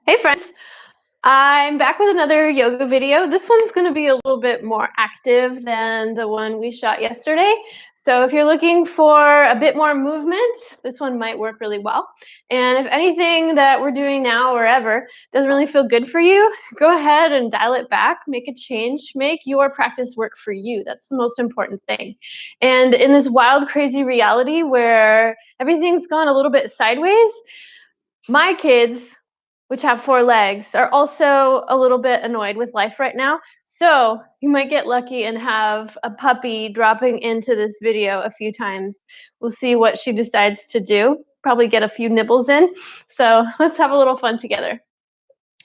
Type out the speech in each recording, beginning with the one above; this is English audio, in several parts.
Hey friends, I'm back with another yoga video. This one's going to be a little bit more active than the one we shot yesterday. So if you're looking for a bit more movement, this one might work really well. And if anything that we're doing now or ever doesn't really feel good for you, go ahead and dial it back, make a change, make your practice work for you. That's the most important thing. And in this wild, crazy reality where everything's gone a little bit sideways, my kids, which have 4 legs, are also a little bit annoyed with life right now. So you might get lucky and have a puppy dropping into this video a few times. We'll see what she decides to do. Probably get a few nibbles in. So let's have a little fun together.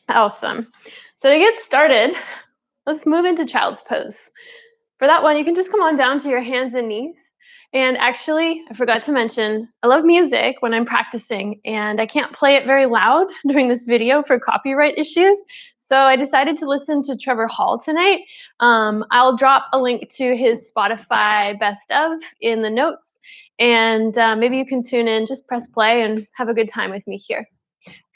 Awesome. So to get started, let's move into child's pose. For that one, you can just come on down to your hands and knees. And actually, I forgot to mention, I love music when I'm practicing, and I can't play it very loud during this video for copyright issues. So I decided to listen to Trevor Hall tonight. I'll drop a link to his Spotify best of in the notes, and maybe you can tune in, just press play and have a good time with me here.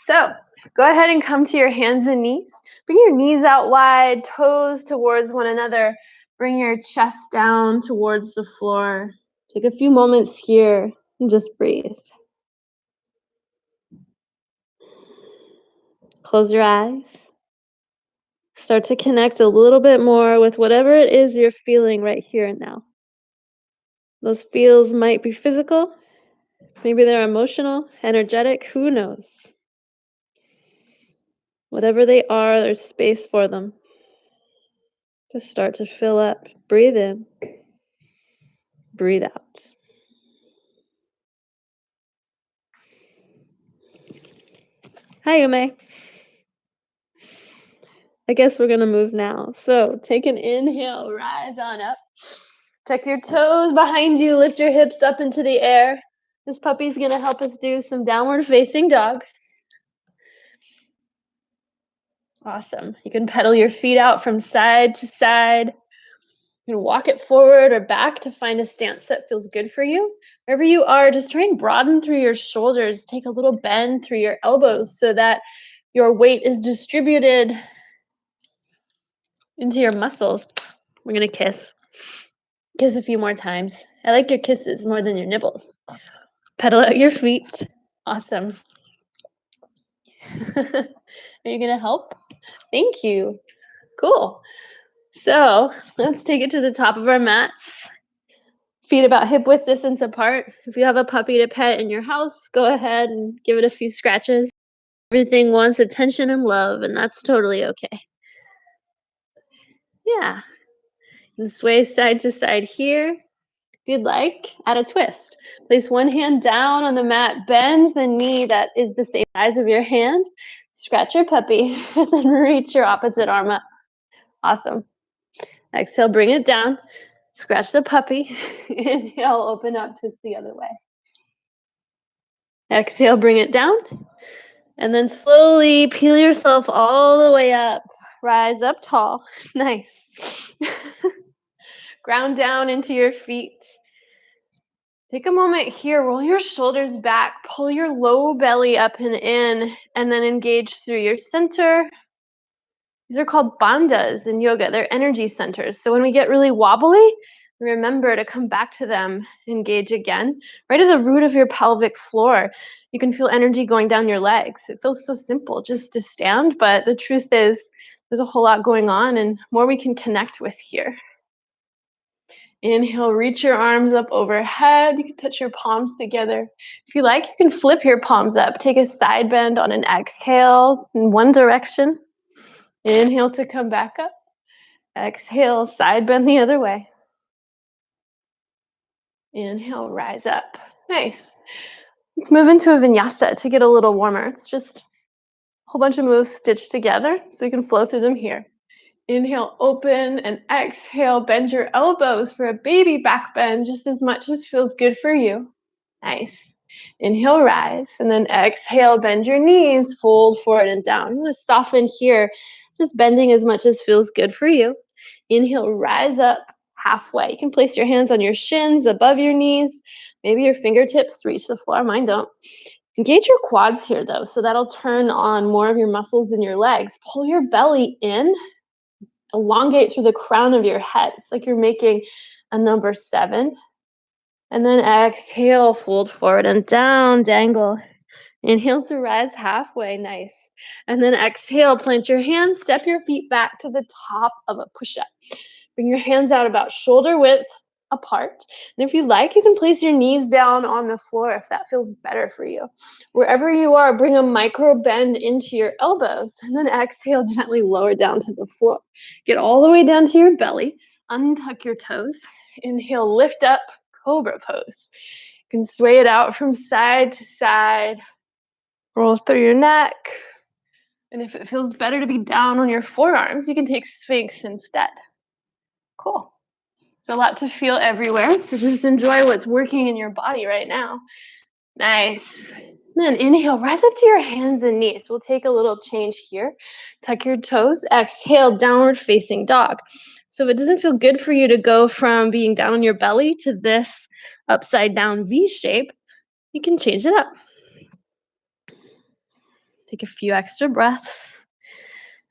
So go ahead and come to your hands and knees. Bring your knees out wide, toes towards one another. Bring your chest down towards the floor. Take a few moments here and just breathe. Close your eyes. Start to connect a little bit more with whatever it is you're feeling right here and now. Those feels might be physical, maybe they're emotional, energetic, who knows? Whatever they are, there's space for them. Just start to fill up. Breathe in. Breathe out. Hi, Ume. I guess we're going to move now. So take an inhale, rise on up. Tuck your toes behind you, lift your hips up into the air. This puppy's going to help us do some downward facing dog. Awesome. You can pedal your feet out from side to side. You can walk it forward or back to find a stance that feels good for you. Wherever you are, just try and broaden through your shoulders. Take a little bend through your elbows so that your weight is distributed into your muscles. We're going to kiss. Kiss a few more times. I like your kisses more than your nibbles. Pedal out your feet. Awesome. Are you going to help? Thank you. Cool. So let's take it to the top of our mats. Feet about hip width distance apart. If you have a puppy to pet in your house, go ahead and give it a few scratches. Everything wants attention and love, and that's totally okay. Yeah. And sway side to side here. If you'd like, add a twist. Place one hand down on the mat, bend the knee that is the same size of your hand, scratch your puppy, and then reach your opposite arm up. Awesome. Exhale, bring it down, scratch the puppy. Inhale, open up, twist the other way. Exhale, bring it down, and then slowly peel yourself all the way up. Rise up tall. Nice. Ground down into your feet. Take a moment here, roll your shoulders back, pull your low belly up and in, and then engage through your center. These are called bandhas in yoga. They're energy centers. So when we get really wobbly, remember to come back to them, engage again. Right at the root of your pelvic floor, you can feel energy going down your legs. It feels so simple just to stand, but the truth is there's a whole lot going on and more we can connect with here. Inhale, reach your arms up overhead. You can touch your palms together. If you like, you can flip your palms up. Take a side bend on an exhale in one direction. Inhale to come back up. Exhale, side bend the other way. Inhale, rise up. Nice. Let's move into a vinyasa to get a little warmer. It's just a whole bunch of moves stitched together so you can flow through them here. Inhale, open, and exhale, bend your elbows for a baby back bend just as much as feels good for you. Nice. Inhale, rise, and then exhale, bend your knees, fold forward and down. I'm going to soften here, just bending as much as feels good for you. Inhale, rise up halfway. You can place your hands on your shins above your knees. Maybe your fingertips reach the floor. Mine don't. Engage your quads here though, so that'll turn on more of your muscles in your legs. Pull your belly in, elongate through the crown of your head. It's like you're making a number 7. And then exhale, fold forward and down, dangle. Inhale to rise halfway, nice. And then exhale, plant your hands, step your feet back to the top of a push-up. Bring your hands out about shoulder width apart. And if you like, you can place your knees down on the floor if that feels better for you. Wherever you are, bring a micro bend into your elbows and then exhale, gently lower down to the floor. Get all the way down to your belly, untuck your toes. Inhale, lift up, cobra pose. You can sway it out from side to side. Roll through your neck. And if it feels better to be down on your forearms, you can take Sphinx instead. Cool. There's a lot to feel everywhere, so just enjoy what's working in your body right now. Nice. Then inhale, rise up to your hands and knees. We'll take a little change here. Tuck your toes. Exhale, downward facing dog. So if it doesn't feel good for you to go from being down on your belly to this upside down V shape, you can change it up. Take a few extra breaths.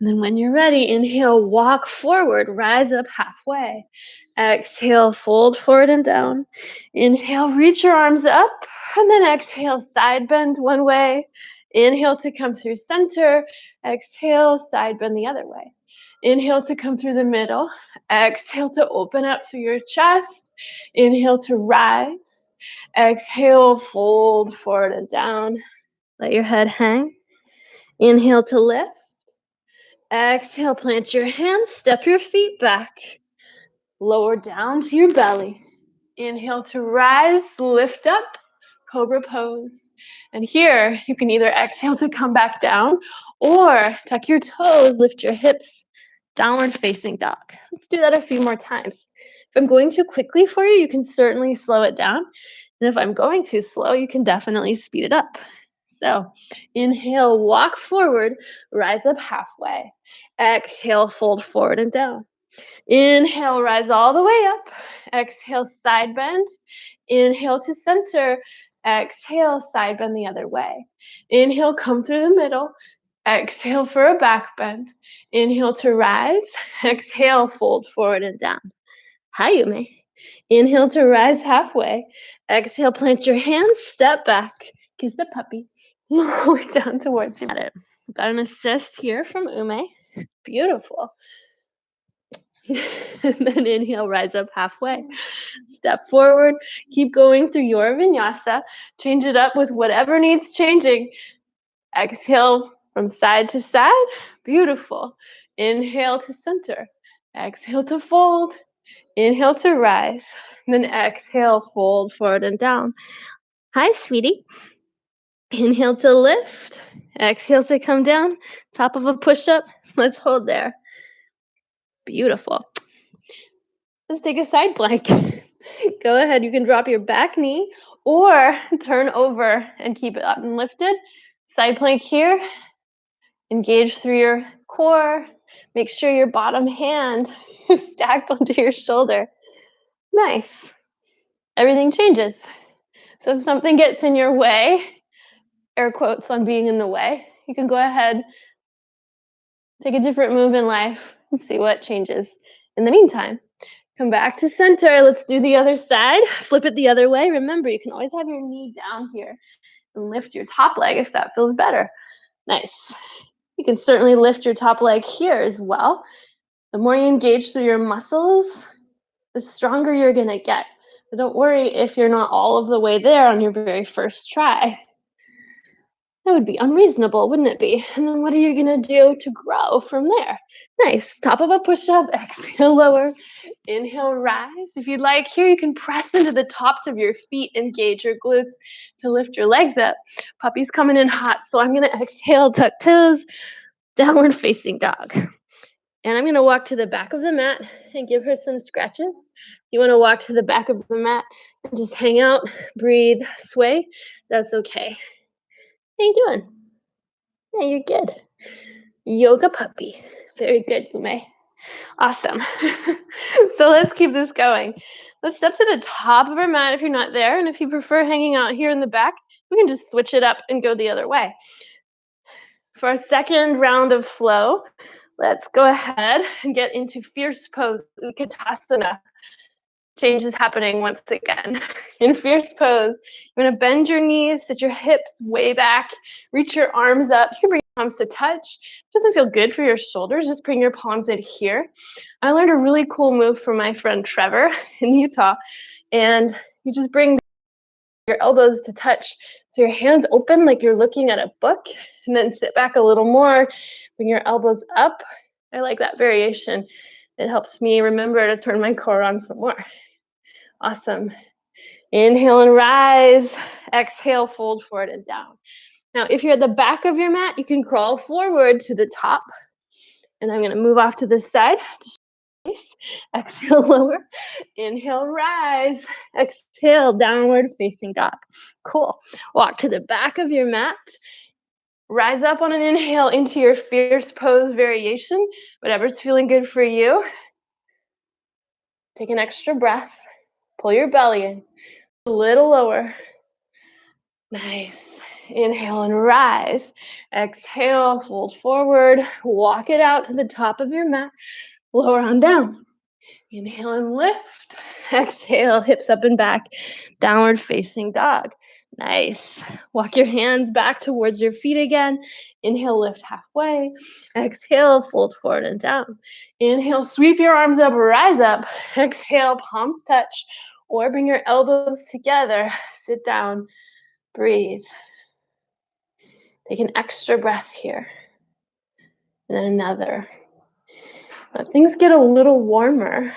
And then when you're ready, inhale, walk forward, rise up halfway. Exhale, fold forward and down. Inhale, reach your arms up. And then exhale, side bend one way. Inhale to come through center. Exhale, side bend the other way. Inhale to come through the middle. Exhale to open up through your chest. Inhale to rise. Exhale, fold forward and down. Let your head hang. Inhale to lift. Exhale, plant your hands, step your feet back. Lower down to your belly. Inhale to rise, lift up, cobra pose. And here, you can either exhale to come back down or tuck your toes, lift your hips, downward facing dog. Let's do that a few more times. If I'm going too quickly for you, you can certainly slow it down. And if I'm going too slow, you can definitely speed it up. So inhale, walk forward, rise up halfway. Exhale, fold forward and down. Inhale, rise all the way up. Exhale, side bend. Inhale to center. Exhale, side bend the other way. Inhale, come through the middle. Exhale for a back bend. Inhale to rise. Exhale, fold forward and down. Hi, Yume. Inhale to rise halfway. Exhale, plant your hands, step back. Kiss the puppy. Lower down towards you. Got it. Got an assist here from Ume. Beautiful. And then inhale, rise up halfway. Step forward. Keep going through your vinyasa. Change it up with whatever needs changing. Exhale from side to side. Beautiful. Inhale to center. Exhale to fold. Inhale to rise. And then exhale, fold forward and down. Hi, sweetie. Inhale to lift. Exhale to come down. Top of a push-up. Let's hold there. Beautiful. Let's take a side plank. Go ahead. You can drop your back knee or turn over and keep it up and lifted. Side plank here. Engage through your core. Make sure your bottom hand is stacked onto your shoulder. Nice. Everything changes. So if something gets in your way, air quotes on being in the way, you can go ahead, take a different move in life and see what changes. In the meantime, come back to center. Let's do the other side. Flip it the other way. Remember, you can always have your knee down here and lift your top leg if that feels better. Nice. You can certainly lift your top leg here as well. The more you engage through your muscles, the stronger you're going to get. But don't worry if you're not all of the way there on your very first try. That would be unreasonable, wouldn't it be? And then what are you going to do to grow from there? Nice. Top of a push-up, exhale, lower. Inhale, rise. If you'd like, here you can press into the tops of your feet, engage your glutes to lift your legs up. Puppy's coming in hot, so I'm going to exhale, tuck toes, downward facing dog. And I'm going to walk to the back of the mat and give her some scratches. You want to walk to the back of the mat and just hang out, breathe, sway. That's okay. How you doing? Yeah, you're good. Yoga puppy. Very good, Ume. Awesome. So let's keep this going. Let's step to the top of our mat if you're not there. And if you prefer hanging out here in the back, we can just switch it up and go the other way. For our second round of flow, let's go ahead and get into fierce pose, Utkatasana. Change is happening once again. In fierce pose, you're gonna bend your knees, sit your hips way back, reach your arms up. You can bring your palms to touch. It doesn't feel good for your shoulders, just bring your palms in here. I learned a really cool move from my friend Trevor in Utah, and you just bring your elbows to touch. So your hands open like you're looking at a book, and then sit back a little more, bring your elbows up. I like that variation. It helps me remember to turn my core on some more. Awesome. Inhale and rise. Exhale, fold forward and down. Now, if you're at the back of your mat, you can crawl forward to the top. And I'm going to move off to this side to face. Exhale, lower. Inhale, rise. Exhale, downward facing dog. Cool. Walk to the back of your mat. Rise up on an inhale into your fierce pose variation, whatever's feeling good for you. Take an extra breath. Pull your belly in. A little lower. Nice. Inhale and rise. Exhale, fold forward. Walk it out to the top of your mat. Lower on down. Inhale and lift. Exhale, hips up and back. Downward facing dog. Nice. Walk your hands back towards your feet again. Inhale, lift halfway. Exhale, fold forward and down. Inhale, sweep your arms up, rise up. Exhale, palms touch, or bring your elbows together. Sit down, breathe. Take an extra breath here. And then another. Let things get a little warmer.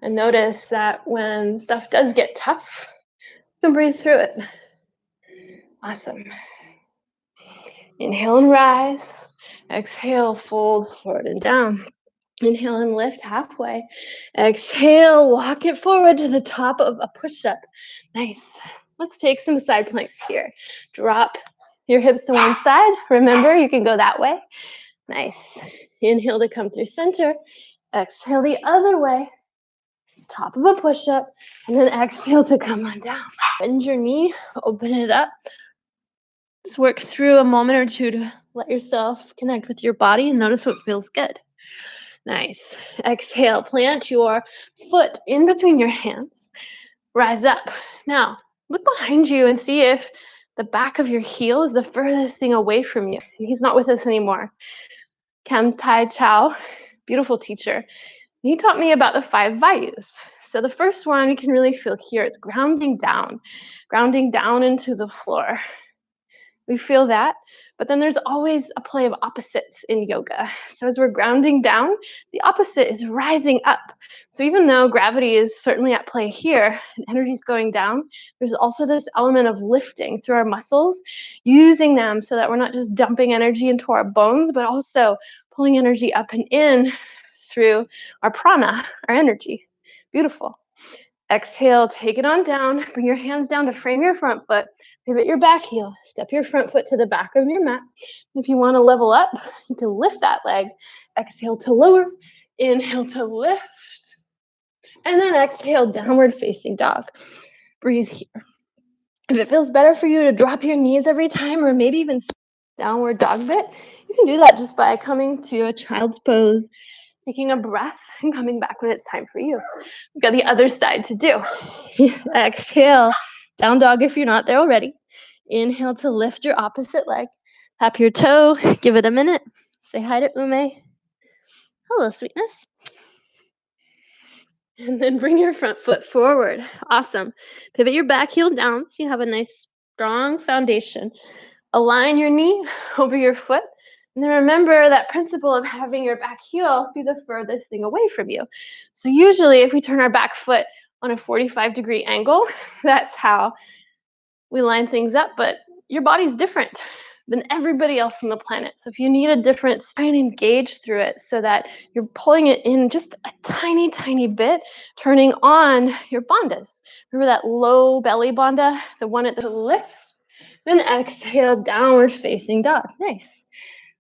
And notice that when stuff does get tough, you can breathe through it. Awesome. Inhale and rise. Exhale, fold forward and down. Inhale and lift halfway. Exhale, walk it forward to the top of a push-up. Nice. Let's take some side planks here. Drop your hips to one side. Remember, you can go that way. Nice. Inhale to come through center. Exhale the other way. Top of a push-up. And then exhale to come on down. Bend your knee. Open it up. Just work through a moment or two to let yourself connect with your body and notice what feels good. Nice. Exhale. Plant your foot in between your hands. Rise up. Now, look behind you and see if the back of your heel is the furthest thing away from you. And he's not with us anymore. Kam Tai Chao, beautiful teacher. He taught me about the 5 Vayus. So the first one you can really feel here. It's grounding down into the floor. We feel that, but then there's always a play of opposites in yoga. So as we're grounding down, the opposite is rising up. So even though gravity is certainly at play here and energy is going down, there's also this element of lifting through our muscles, using them so that we're not just dumping energy into our bones, but also pulling energy up and in through our prana, our energy. Beautiful. Exhale, take it on down. Bring your hands down to frame your front foot. Pivot your back heel. Step your front foot to the back of your mat. If you want to level up, you can lift that leg. Exhale to lower. Inhale to lift. And then exhale, downward facing dog. Breathe here. If it feels better for you to drop your knees every time or maybe even downward dog bit, you can do that just by coming to a child's pose, taking a breath and coming back when it's time for you. We've got the other side to do. Exhale, down dog if you're not there already. Inhale to lift your opposite leg. Tap your toe, give it a minute. Say hi to Ume. Hello, sweetness. And then bring your front foot forward. Awesome. Pivot your back heel down so you have a nice strong foundation. Align your knee over your foot. And then remember that principle of having your back heel be the furthest thing away from you. So usually if we turn our back foot on a 45-degree angle, that's how we line things up. But your body's different than everybody else on the planet. So if you need a different, try and engage through it so that you're pulling it in just a tiny, tiny bit, turning on your bandhas. Remember that low belly bandha, the one at the lift? Then exhale, downward facing dog. Nice.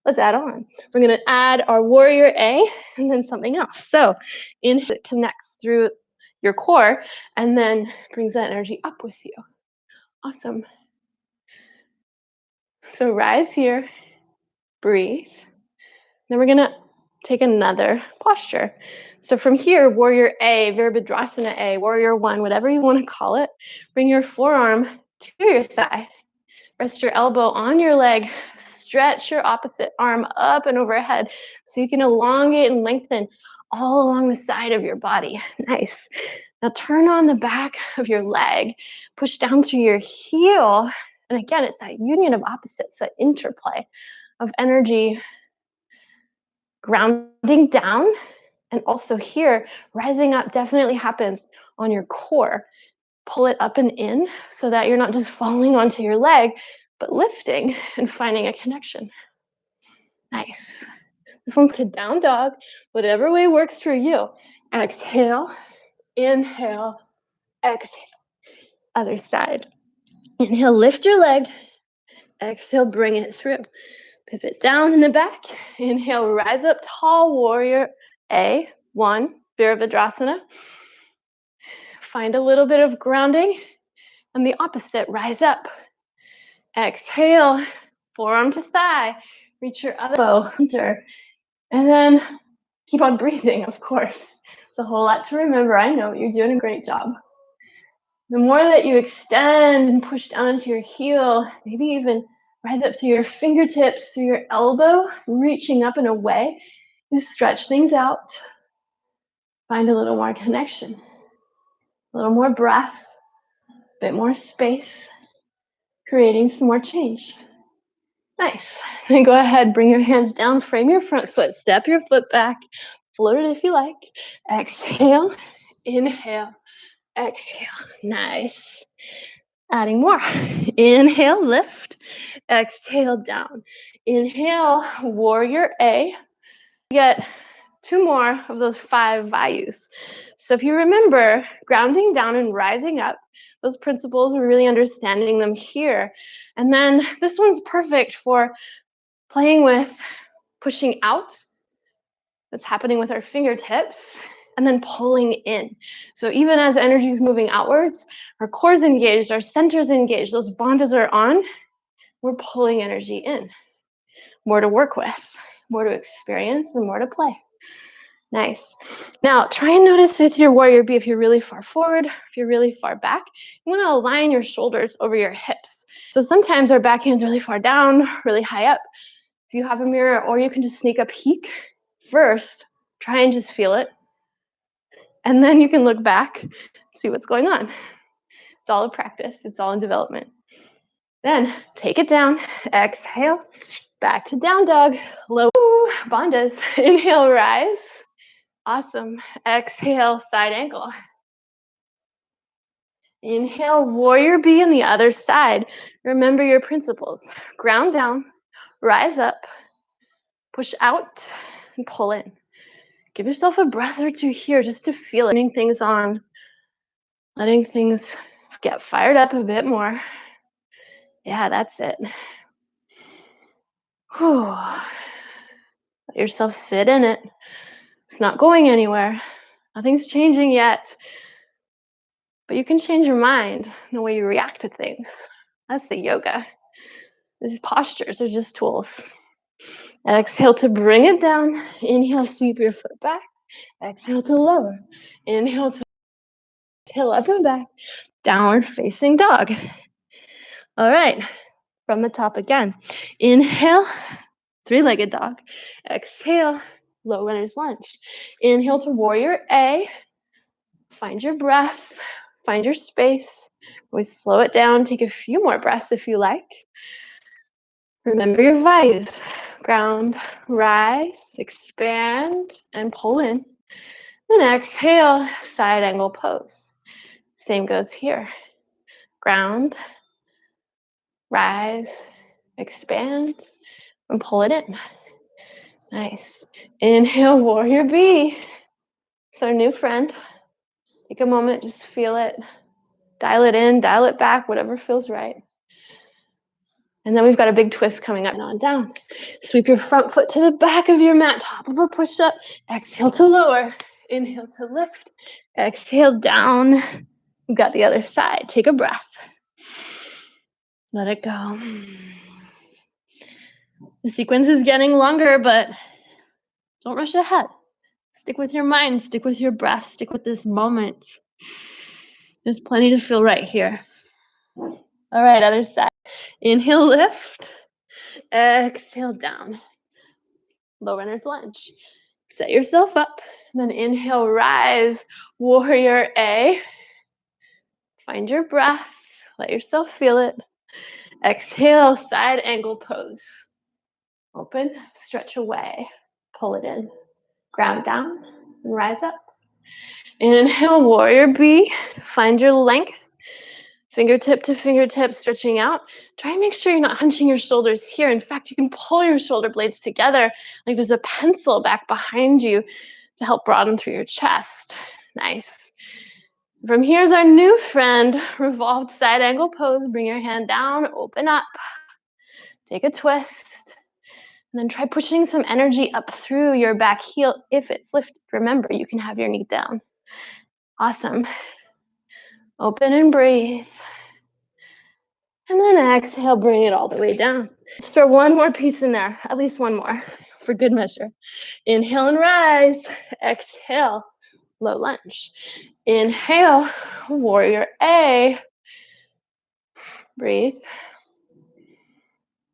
let's add on. We're going to add our warrior A and then something else. So inhale, it connects through your core and then brings that energy up with you. Awesome. So rise here, breathe. Then we're going to take another posture. So from here, warrior A, Virabhadrasana A, warrior one, whatever you want to call it, bring your forearm to your thigh. Rest your elbow on your leg. Stretch your opposite arm up and overhead so you can elongate and lengthen all along the side of your body. Nice. Now turn on the back of your leg. Push down through your heel. And again, it's that union of opposites, that interplay of energy grounding down. And also here, rising up definitely happens on your core. Pull it up and in so that you're not just falling onto your leg, but lifting and finding a connection. Nice. This one's to down dog, whatever way works for you. Exhale, inhale, exhale. Other side. Inhale, lift your leg. Exhale, bring it through. Pivot down in the back. Inhale, rise up tall, warrior A, one, Virabhadrasana. Find a little bit of grounding. And the opposite, rise up. Exhale, forearm to thigh. Reach your elbow, and then keep on breathing, of course. It's a whole lot to remember. I know you're doing a great job. The more that you extend and push down into your heel, maybe even rise up through your fingertips, through your elbow, reaching up and away, you stretch things out. Find a little more connection, a little more breath, a bit more space, creating some more change. Nice. Then go ahead, bring your hands down, frame your front foot, step your foot back, float it if you like. Exhale, inhale, exhale. Nice. Adding more. Inhale, lift. Exhale, down. Inhale, warrior A. Get 2 more of those 5 Vayus. So if you remember, grounding down and rising up, those principles, we're really understanding them here. And then this one's perfect for playing with pushing out. That's happening with our fingertips. And then pulling in. So even as energy is moving outwards, our core is engaged, our center is engaged, those bandhas are on, we're pulling energy in. More to work with, more to experience, and more to play. Nice. Now, try and notice with your warrior B, if you're really far forward, if you're really far back, you want to align your shoulders over your hips. So sometimes our backhand's really far down, really high up. If you have a mirror, or you can just sneak a peek first, try and just feel it. And then you can look back, see what's going on. It's all a practice. It's all in development. Then take it down. Exhale. Back to down dog. Low bandhas. Inhale, rise. Awesome. Exhale, side angle. Inhale, warrior B on the other side. Remember your principles. Ground down, rise up, push out, and pull in. Give yourself a breath or two here just to feel it. Letting things on. Letting things get fired up a bit more. Yeah, that's it. Whew. Let yourself sit in it. It's not going anywhere. Nothing's changing yet. But you can change your mind and the way you react to things. That's the yoga. These postures are just tools. Exhale to bring it down. Inhale, sweep your foot back. Exhale to lower. Inhale to tail up and back. Downward facing dog. All right. From the top again. Inhale, 3-legged dog. Exhale, low runner's lunge. Inhale to warrior A. Find your breath. Find your space. Always slow it down. Take a few more breaths if you like. Remember your Vayus. Ground, rise, expand, and pull in. Then exhale, side angle pose. Same goes here. Ground, rise, expand, and pull it in. Nice. Inhale, warrior B. It's our new friend. Take a moment, just feel it. Dial it in, dial it back, whatever feels right. And then we've got a big twist coming up and on down. Sweep your front foot to the back of your mat, top of a push-up. Exhale to lower. Inhale to lift. Exhale down. We've got the other side. Take a breath. Let it go. The sequence is getting longer, but don't rush ahead. Stick with your mind. Stick with your breath. Stick with this moment. There's plenty to feel right here. All right, other side. Inhale, lift. Exhale, down. Low runner's lunge. Set yourself up. Then inhale, rise. Warrior A. Find your breath. Let yourself feel it. Exhale, side angle pose. Open, stretch away. Pull it in. Ground down and rise up. Inhale, warrior B. Find your length. Fingertip to fingertip, stretching out. Try and make sure you're not hunching your shoulders here. In fact, you can pull your shoulder blades together like there's a pencil back behind you to help broaden through your chest. Nice. From here's our new friend, revolved side angle pose. Bring your hand down, open up. Take a twist. And then try pushing some energy up through your back heel if it's lifted. Remember, you can have your knee down. Awesome. Open and breathe. And then exhale, bring it all the way down. Let's throw one more piece in there, at least one more, for good measure. Inhale and rise. Exhale, low lunge. Inhale, warrior A. Breathe.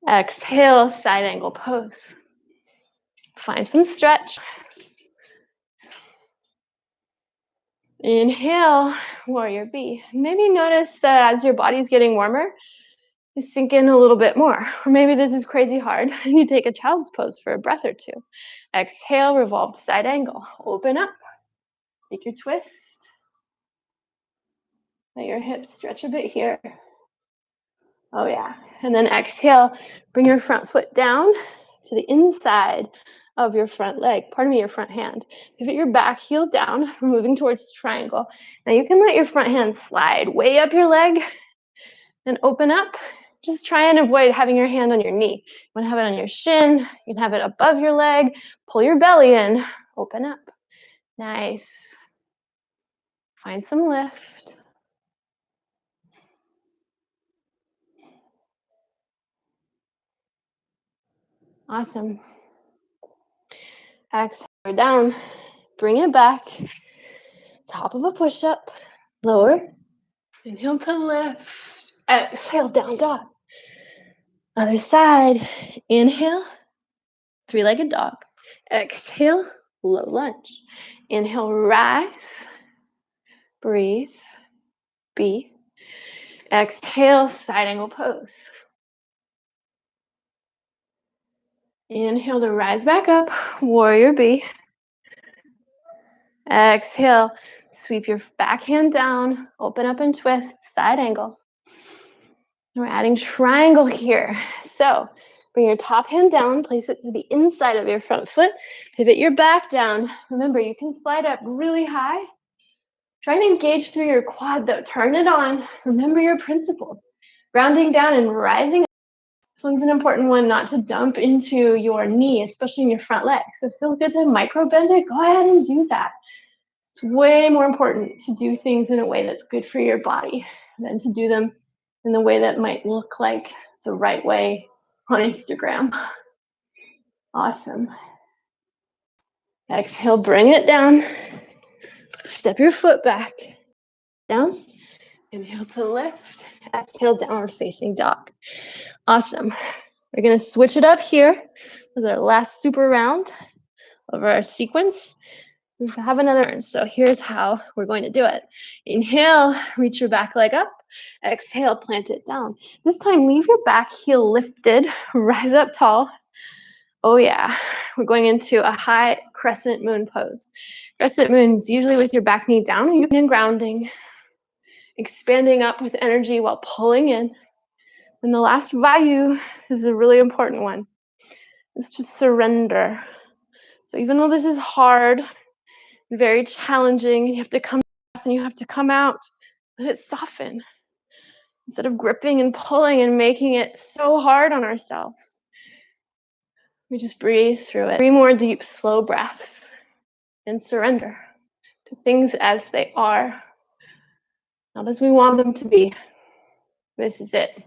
Exhale, side angle pose. Find some stretch. Inhale, warrior B. Maybe notice that as your body's getting warmer, you sink in a little bit more. Or maybe this is crazy hard and you take a child's pose for a breath or two. Exhale, revolved side angle. Open up. Take your twist. Let your hips stretch a bit here. Oh yeah. And then exhale, bring your front foot down to the inside of your front leg, your front hand. Pivot your back heel down, we're moving towards triangle. Now you can let your front hand slide way up your leg and open up. Just try and avoid having your hand on your knee. You want to have it on your shin, you can have it above your leg, pull your belly in, open up. Nice. Find some lift. Awesome. Exhale down, bring it back. Top of a push-up, lower. Inhale to lift. Exhale, down dog. Other side. Inhale, three-legged dog. Exhale, low lunge. Inhale, rise. Breathe. B. Exhale, side angle pose. Inhale to rise back up, warrior B. Exhale, sweep your back hand down, open up and twist, side angle. And we're adding triangle here. So bring your top hand down, place it to the inside of your front foot, pivot your back down. Remember, you can slide up really high. Try and engage through your quad though, turn it on. Remember your principles. Grounding down and rising. This one's an important one, not to dump into your knee, especially in your front leg. So if it feels good to micro bend it, go ahead and do that. It's way more important to do things in a way that's good for your body than to do them in the way that might look like the right way on Instagram. Awesome. Exhale, bring it down. Step your foot back. Down. Inhale to lift. Exhale, downward facing dog. Awesome. We're going to switch it up here with our last super round of our sequence. We have another turn. So here's how we're going to do it. Inhale, reach your back leg up. Exhale, plant it down. This time, leave your back heel lifted. Rise up tall. Oh yeah, we're going into a high crescent moon pose. Crescent moon's usually with your back knee down. You can grounding, expanding up with energy while pulling in. And the last Vayu is a really important one. It's to surrender. So even though this is hard, very challenging, you have to come and you have to come out, let it soften. Instead of gripping and pulling and making it so hard on ourselves, we just breathe through it. 3 more deep, slow breaths and surrender to things as they are, not as we want them to be. This is it.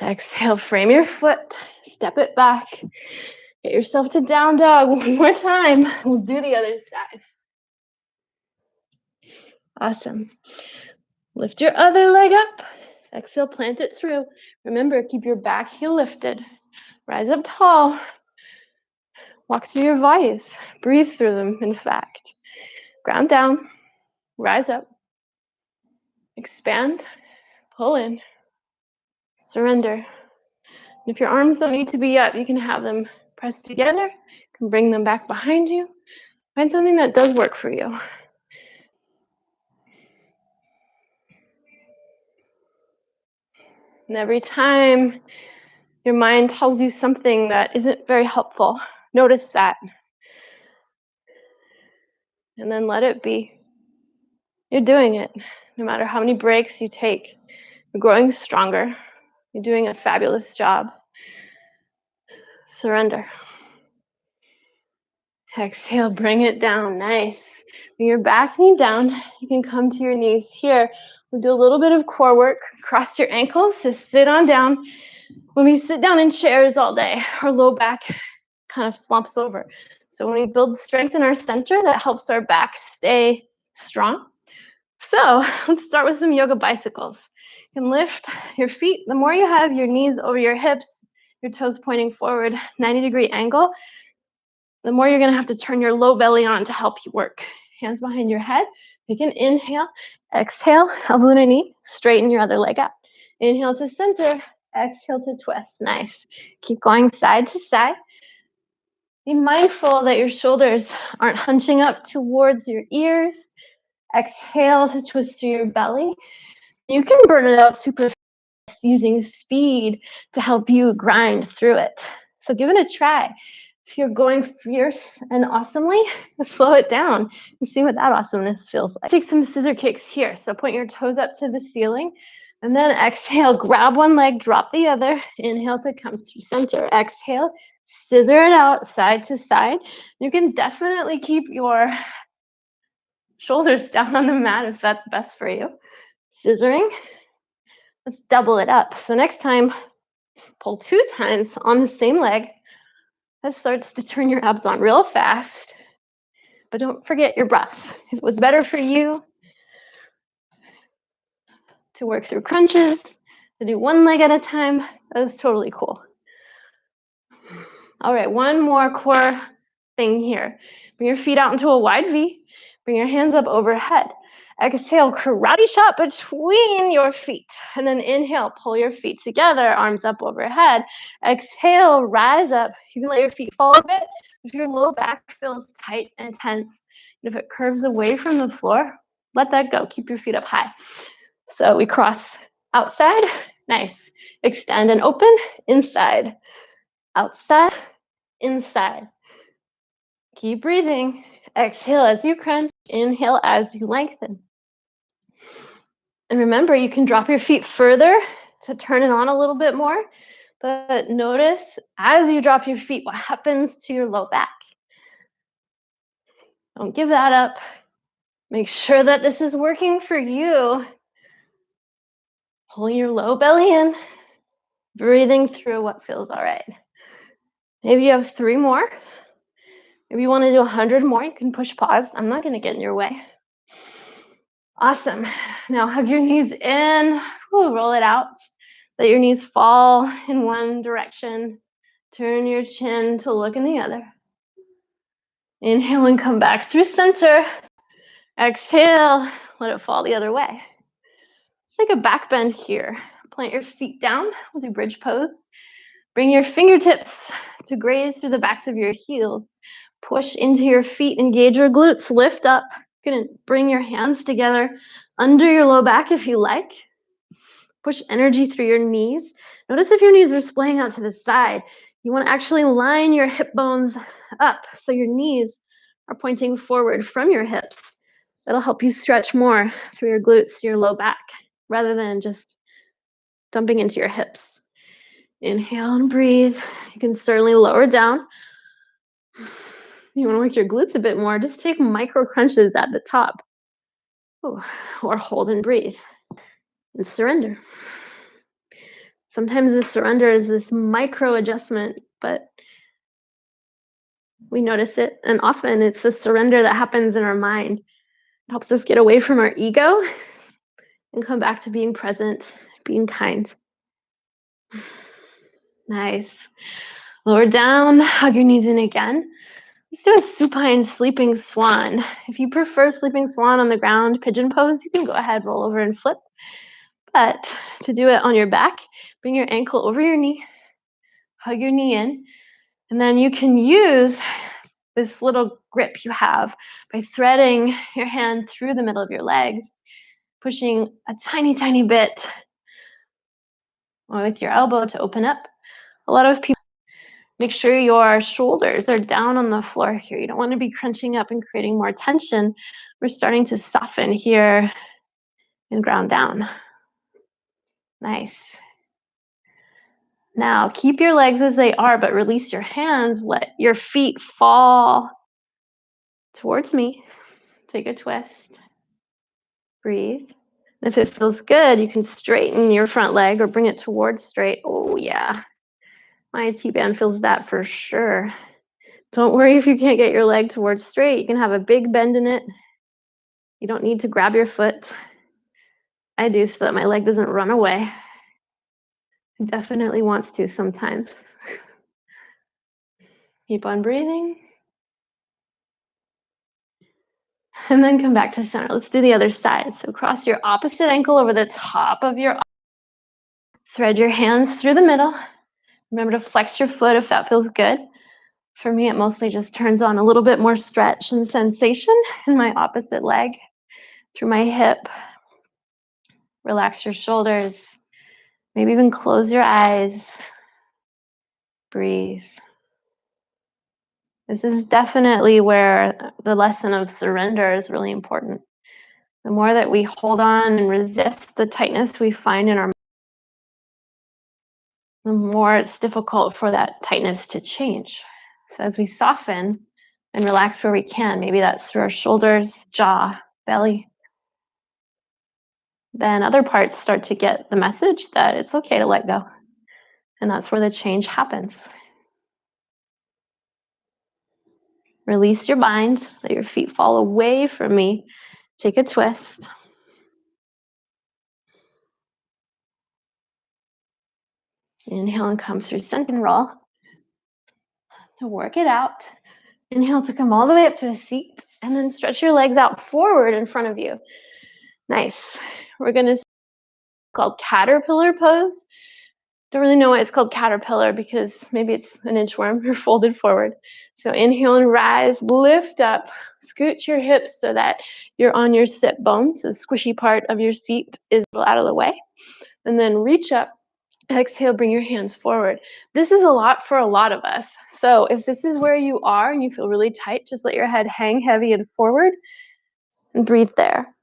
Exhale, frame your foot, step it back. Get yourself to down dog one more time. We'll do the other side. Awesome. Lift your other leg up. Exhale, plant it through. Remember, keep your back heel lifted. Rise up tall. Walk through your Vayus. Breathe through them, in fact. Ground down. Rise up. Expand. Pull in. Surrender. And if your arms don't need to be up, you can have them pressed together. You can bring them back behind you. Find something that does work for you. And every time your mind tells you something that isn't very helpful, notice that. And then let it be. You're doing it. No matter how many breaks you take, you're growing stronger. You're doing a fabulous job. Surrender. Exhale, bring it down. Nice. Bring your back knee down. You can come to your knees here. We'll do a little bit of core work. Cross your ankles to sit on down. When we sit down in chairs all day, our low back kind of slumps over. So when we build strength in our center, that helps our back stay strong. So let's start with some yoga bicycles. You can lift your feet. The more you have your knees over your hips, your toes pointing forward, 90-degree angle, the more you're going to have to turn your low belly on to help you work. Hands behind your head. Take an inhale. Exhale, elbow to knee. Straighten your other leg out. Inhale to center. Exhale to twist. Nice. Keep going side to side. Be mindful that your shoulders aren't hunching up towards your ears. Exhale to twist through your belly. You can burn it out super fast using speed to help you grind through it. So give it a try. If you're going fierce and awesomely, just slow it down and see what that awesomeness feels like. Take some scissor kicks here. So point your toes up to the ceiling and then exhale, grab one leg, drop the other. Inhale to come through center. Exhale, scissor it out side to side. You can definitely keep your shoulders down on the mat if that's best for you. Scissoring. Let's double it up. So next time, pull 2 times on the same leg. That starts to turn your abs on real fast. But don't forget your breath. If it was better for you to work through crunches, to do one leg at a time, that is totally cool. All right, one more core thing here. Bring your feet out into a wide V. Bring your hands up overhead. Exhale, karate chop between your feet. And then inhale, pull your feet together, arms up overhead. Exhale, rise up. You can let your feet fall a bit. If your low back feels tight and tense, and if it curves away from the floor, let that go. Keep your feet up high. So we cross outside. Nice. Extend and open. Inside. Outside. Inside. Keep breathing. Exhale as you crunch. Inhale as you lengthen. And remember, you can drop your feet further to turn it on a little bit more. But notice as you drop your feet, what happens to your low back. Don't give that up. Make sure that this is working for you. Pulling your low belly in. Breathing through what feels all right. Maybe you have 3 more. Maybe you want to do 100 more. You can push pause. I'm not going to get in your way. Awesome. Now hug your knees in. Roll it out. Let your knees fall in one direction. Turn your chin to look in the other. Inhale and come back through center. Exhale. Let it fall the other way. Let's take a back bend here. Plant your feet down. We'll do bridge pose. Bring your fingertips to graze through the backs of your heels. Push into your feet. Engage your glutes. Lift up. You're going to bring your hands together under your low back if you like. Push energy through your knees. Notice if your knees are splaying out to the side. You want to actually line your hip bones up so your knees are pointing forward from your hips. That'll help you stretch more through your glutes, your low back. rather than just dumping into your hips. Inhale and breathe. You can certainly lower down. You want to work your glutes a bit more, just take micro crunches at the top. Ooh, or hold and breathe and surrender. Sometimes the surrender is this micro adjustment, but we notice it. And often it's the surrender that happens in our mind. It helps us get away from our ego and come back to being present, being kind. Nice. Lower down, hug your knees in again. Let's do a supine sleeping swan. If you prefer sleeping swan on the ground, pigeon pose, you can go ahead, roll over and flip. But to do it on your back, bring your ankle over your knee, hug your knee in, and then you can use this little grip you have by threading your hand through the middle of your legs, pushing a tiny, tiny bit with your elbow to open up. A lot of people make sure your shoulders are down on the floor here. You don't want to be crunching up and creating more tension. We're starting to soften here and ground down. Nice. Now, keep your legs as they are, but release your hands. Let your feet fall towards me. Take a twist. Breathe. If it feels good, you can straighten your front leg or bring it towards straight. Oh, yeah. My T-band feels that for sure. Don't worry if you can't get your leg towards straight. You can have a big bend in it. You don't need to grab your foot. I do so that my leg doesn't run away. It definitely wants to sometimes. Keep on breathing. And then come back to center. Let's do the other side. So cross your opposite ankle over the top of your arm. Thread your hands through the middle. Remember to flex your foot if that feels good. For me, it mostly just turns on a little bit more stretch and sensation in my opposite leg through my hip. Relax your shoulders. Maybe even close your eyes. Breathe. This is definitely where the lesson of surrender is really important. The more that we hold on and resist the tightness we find in our, the more it's difficult for that tightness to change. So as we soften and relax where we can, maybe that's through our shoulders, jaw, belly, then other parts start to get the message that it's okay to let go. And that's where the change happens. Release your bind, let your feet fall away from me. Take a twist. Inhale and come through center and roll. To work it out. Inhale to come all the way up to a seat and then stretch your legs out forward in front of you. Nice. We're going to called caterpillar pose. Don't really know why it's called caterpillar because maybe it's an inchworm or folded forward. So inhale and rise, lift up, scoot your hips so that you're on your sit bones. The squishy part of your seat is out of the way. And then reach up. Exhale, bring your hands forward. This is a lot for a lot of us. So if this is where you are and you feel really tight, just let your head hang heavy and forward and breathe there.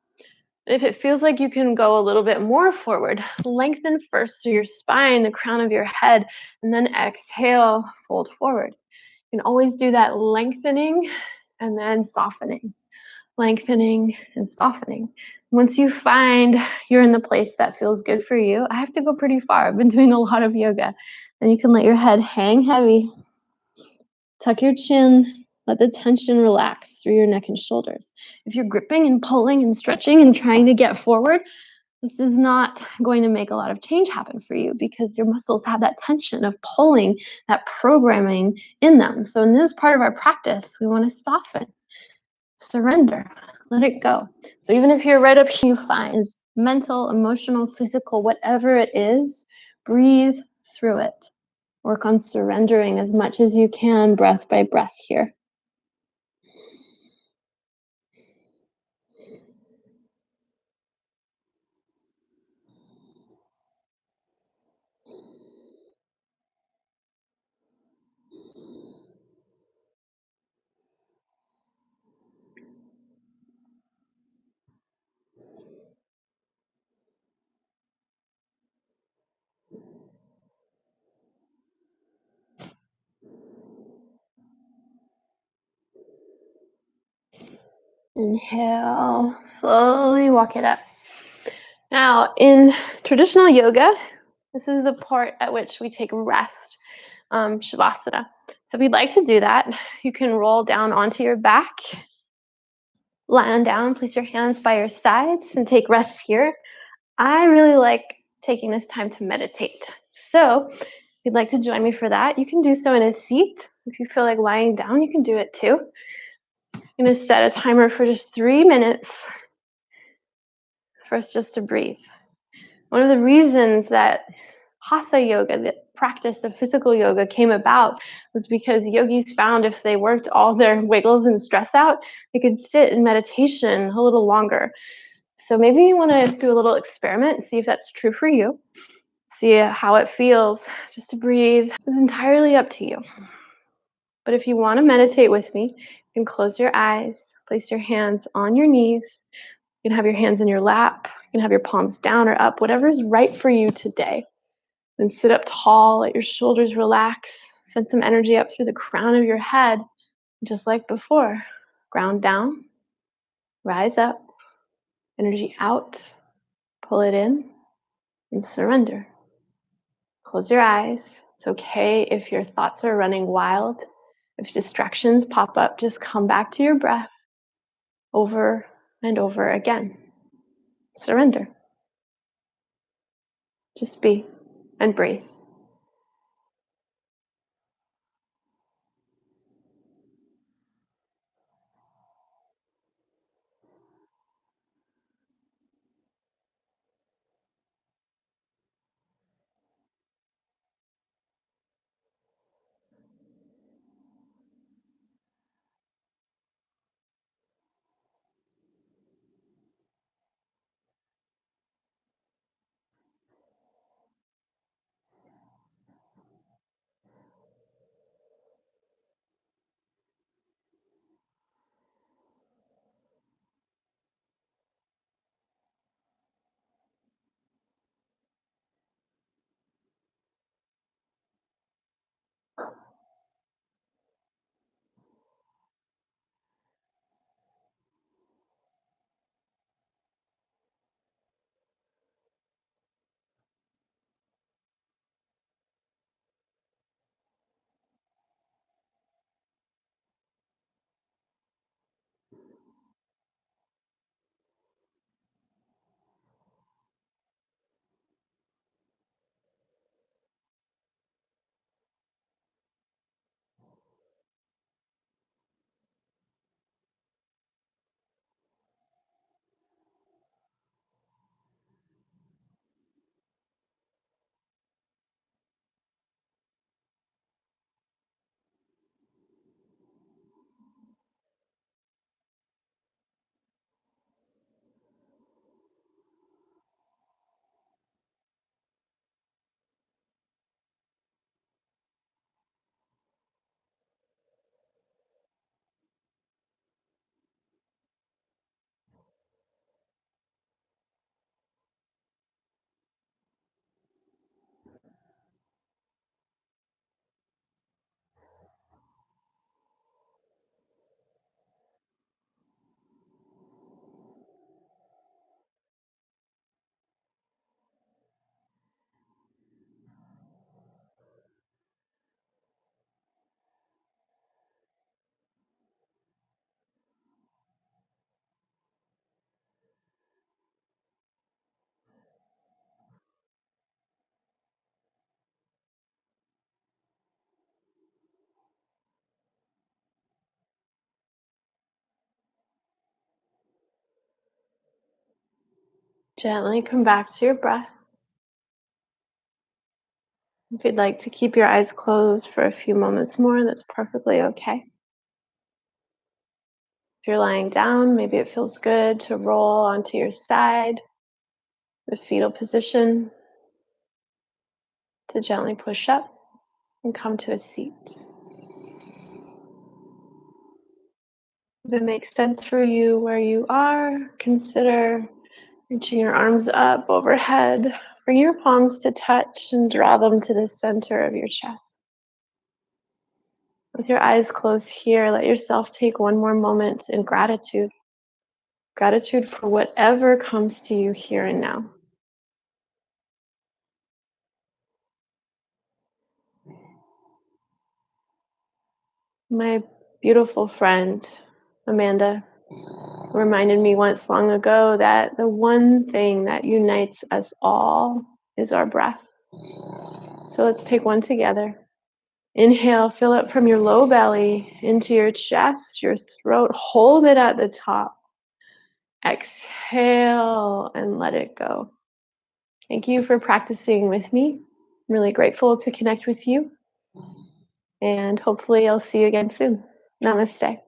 If it feels like you can go a little bit more forward, lengthen first through your spine, the crown of your head, and then exhale, fold forward. You can always do that lengthening and then softening, lengthening and softening. Once you find you're in the place that feels good for you, I have to go pretty far. I've been doing a lot of yoga. And you can let your head hang heavy. Tuck your chin. Let the tension relax through your neck and shoulders. If you're gripping and pulling and stretching and trying to get forward, this is not going to make a lot of change happen for you because your muscles have that tension of pulling, that programming in them. So in this part of our practice, we want to soften, surrender, let it go. So even if you're right up here, you find mental, emotional, physical, whatever it is, breathe through it. Work on surrendering as much as you can, breath by breath here. Inhale, slowly walk it up. Now, in traditional yoga, this is the part at which we take rest, Shavasana. So if you'd like to do that, you can roll down onto your back, lie down, place your hands by your sides, and take rest here. I really like taking this time to meditate. So if you'd like to join me for that, you can do so in a seat. If you feel like lying down, you can do it too. I'm going to set a timer for just 3 minutes for us just to breathe. One of the reasons that Hatha yoga, the practice of physical yoga, came about was because yogis found if they worked all their wiggles and stress out, they could sit in meditation a little longer. So maybe you want to do a little experiment, see if that's true for you. See how it feels just to breathe. It's entirely up to you. But if you want to meditate with me, you can close your eyes, place your hands on your knees. You can have your hands in your lap. You can have your palms down or up, whatever is right for you today. Then sit up tall, let your shoulders relax. Send some energy up through the crown of your head, just like before. Ground down, rise up, energy out, pull it in, and surrender. Close your eyes. It's okay if your thoughts are running wild. If distractions pop up, just come back to your breath over and over again. Surrender. Just be and breathe. Gently come back to your breath. If you'd like to keep your eyes closed for a few moments more, that's perfectly okay. If you're lying down, maybe it feels good to roll onto your side, the fetal position, to gently push up and come to a seat. If it makes sense for you where you are, consider reaching your arms up overhead. Bring your palms to touch and draw them to the center of your chest. With your eyes closed here, let yourself take one more moment in gratitude Gratitude for whatever comes to you here and now. My beautiful friend, Amanda, reminded me once long ago that the one thing that unites us all is our breath. So let's take one together. Inhale, fill up from your low belly into your chest, your throat, hold it at the top. Exhale and let it go. Thank you for practicing with me. I'm really grateful to connect with you, and hopefully I'll see you again soon. Namaste.